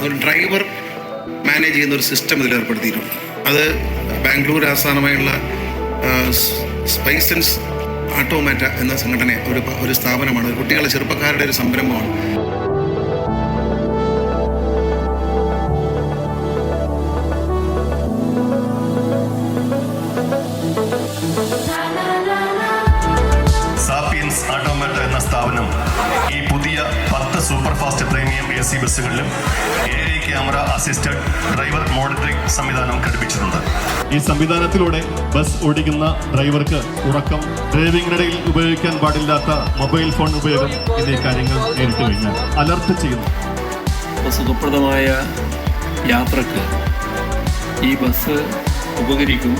ഒരു driver manage ചെയ്യുന്ന ഒരു സിസ്റ്റം ഇതിൽ ഏർപ്പെടുത്തിയിട്ടുണ്ട്. അത് ബാംഗ്ലൂർ ആസ്ഥാനമായുള്ള സ്പൈസൻസ് ആട്ടോമാറ്റ എന്ന സംഘടന ഒരു സ്ഥാപനമാണ്. കുട്ടികളെ ചെറുപ്പക്കാരുടെ ഒരു സംരംഭമാണ്. സാപ്പിയൻസ് ആട്ടോമാറ്റ എന്ന സ്ഥാപനം ഈ പുതിയ 10 super fast premium AC ബസ്സുകളിലും AI camera assisted driver monitoring സംവിധാനം ഘടിപ്പിച്ചിട്ടുണ്ട്. ഈ സംവിധാനത്തിലൂടെ ബസ് ഓടിക്കുന്ന ഡ്രൈവർക്ക് ഉറക്കം, ഡ്രൈവിംഗിനിടയിൽ ഉപയോഗിക്കാൻ പാടില്ലാത്ത മൊബൈൽ ഫോൺ ഉപയോഗം എന്നീ കാര്യങ്ങൾ നേരിട്ട് കഴിഞ്ഞാൽ അലർട്ട് ചെയ്യുന്നു. സുഖപ്രദമായ യാത്രക്ക് ഈ ബസ് ഉപകരിക്കും.